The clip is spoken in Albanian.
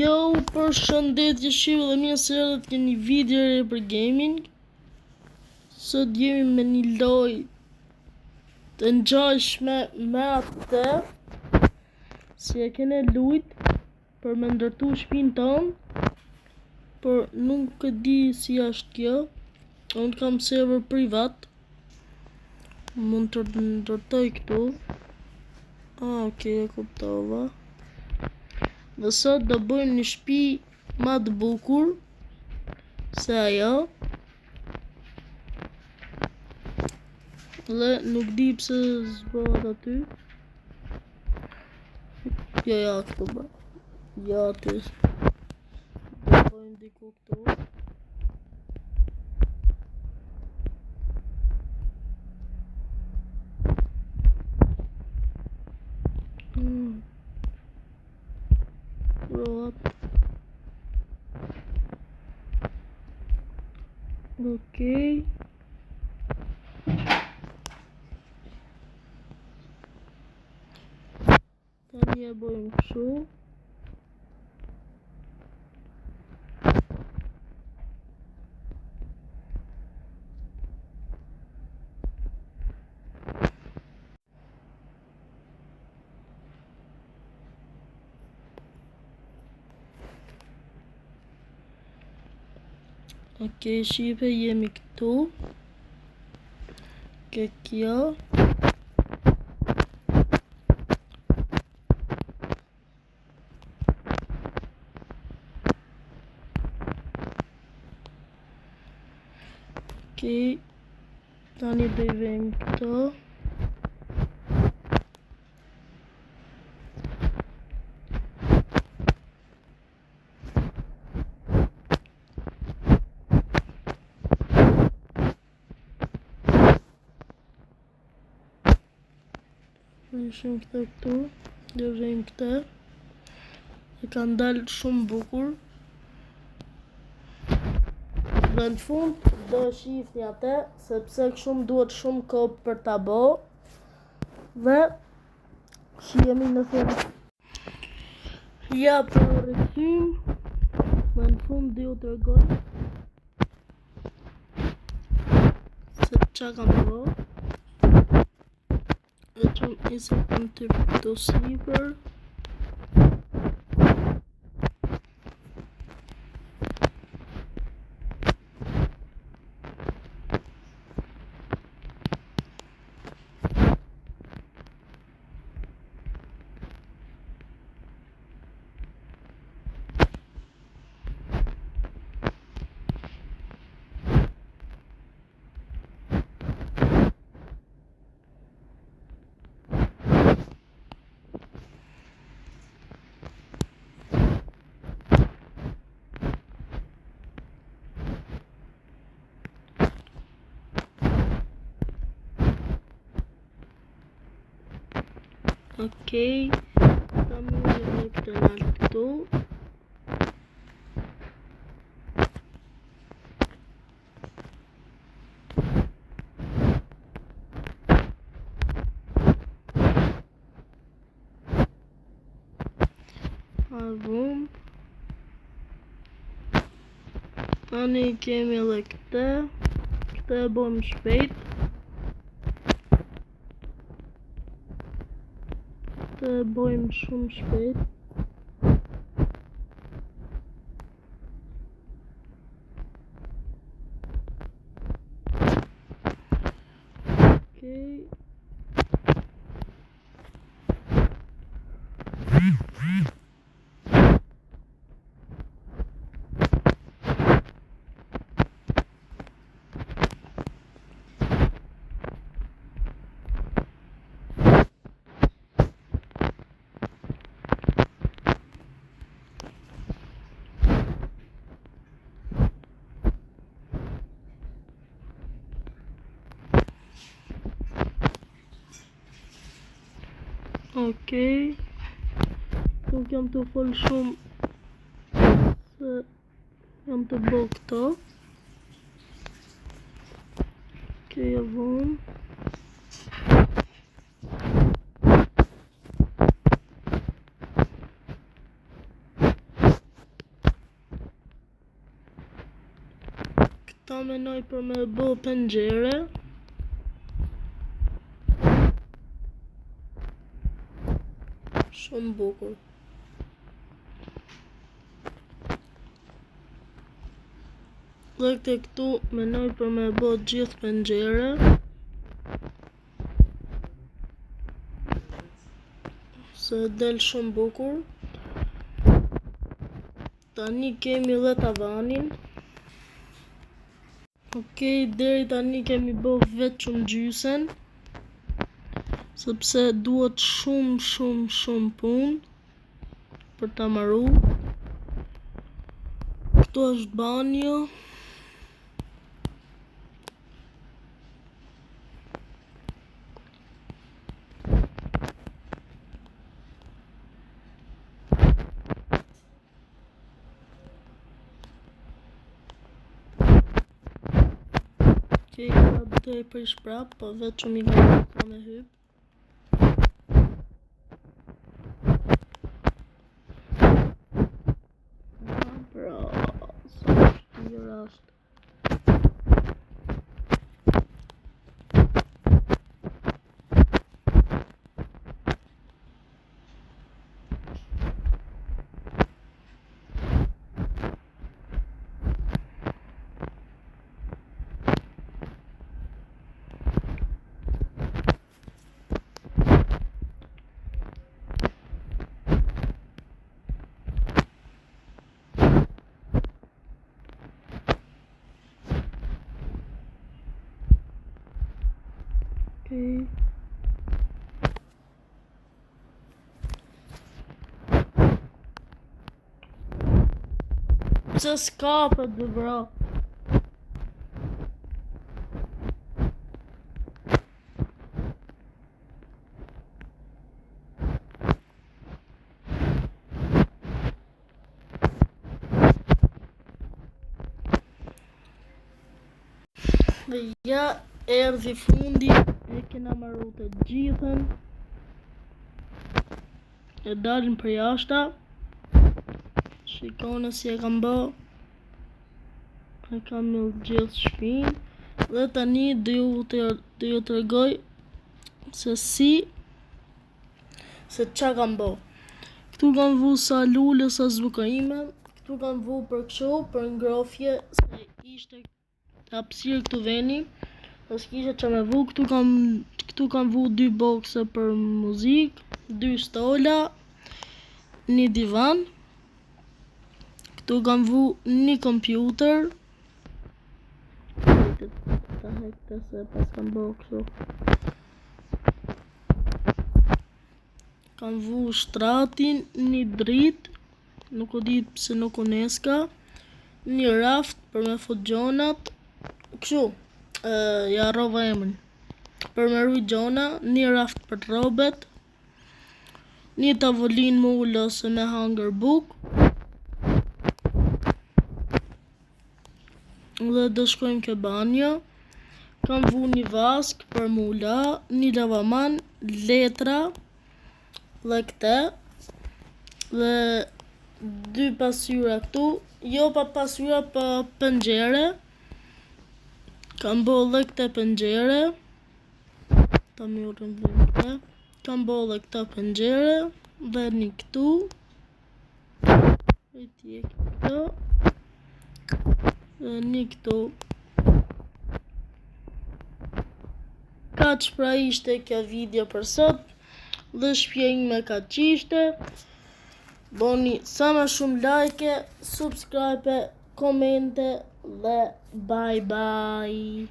Jo, përshëndetje shive dhe mirë se erdhët në një video re për gaming. Sot jemi me një lojë të ngjashme me atë si e kene lujt për me ndërtu shtëpinë tonë, por nuk e di si është kjo. Unë kam server privat, mund të ndërtoj këtu. Okay, e kuptova. Dhe sot do bëjmë një shtëpi ma të bukur se ajo. Dhe nuk di pse zbohet aty. Ja këtu bë. Ja aty. Do bëjmë diku këtu. Okay. Tani e bëjmë kështu. Okay, shipe, jemi këtu. Ke kjo. Okay, tani do i vejmë këto. Shim këta këtu, do vejmë këta. E kanë dalë shumë bukur. Dhe në fund do shihni atë, sepse kështu duhet shumë kohë për ta bë. Dhe shihemi në fund. Ja për rikthym. Dhe në fund do ju tregoj se çka kam bërë. Is it into the sleeper? Okay, tani jemi këtë nalë këtu. Arvum. Tani kemi edhe këtë. Këtë e bëjmë shpejt. Të bëjmë shumë shpejt. Okay. Okay. Nuk jam të folë shumë se jam të bë këto. Okay, e vëmë. Këta menoj për me bë pengjere. Shumë bukur. Dhe këtu menoj për me bë gjithë pengjere. Se del shumë bukur. Tani kemi dhe tavanin. Okej, deri tani kemi bë vetëm gjysën. Sepse duhet shumë punë për ta marru. Këtu është banjo. Okej, do e prish prap, po vetëm i ka me hyp. Okay. Pse s'kapet dhe bra? Dhe ja erdhi fundi, e kena marrë të gjithën. E dalin për jashta. Shikoni si e kam bë. E kam gjithë shtëpinë. Dhe tani do ju tregoj se ç'a kam bë. Këtu kam vu sa lule sa zbuka ime. Këtu kam vu për kështu, për ngrofje, se ishte hapësirë këtu veni. Do s'kishe ç'a me vu. Këtu kam vu 2 bokse për muzikë, 2 stola, 1 divan. Këtu kam vu 1 kompjuter. Ta hekte se pas kam bë kështu. Kam vu shtratin, 1 dritë, nuk o di pse nuk uneska, 1 raft për me fut gjonat, kështu, ja rrova emrin. Për me rujt gjona, 1 raft për robet, 1 tavolin me ul ose me hangër buk. Dhe do shkojmë ke banjo. Kam vu 1 vask për mula, 1 lavaman, letra dhe këte. Dhe 2 pasyra këtu, jo pa pasyra, pa pengjere. Kam bë dhe këte pengjere. Ta mjurën dhe këte. Kam bë dhe këta pengjere. Dhe 1 këtu. E tjek këto. Dhe 1 këtu. Kaq pra ishte kjo video për sot. Dhe shpjeja ime kaq ishte. Boni sa më shumë like, subscribe, komente dhe bye bye.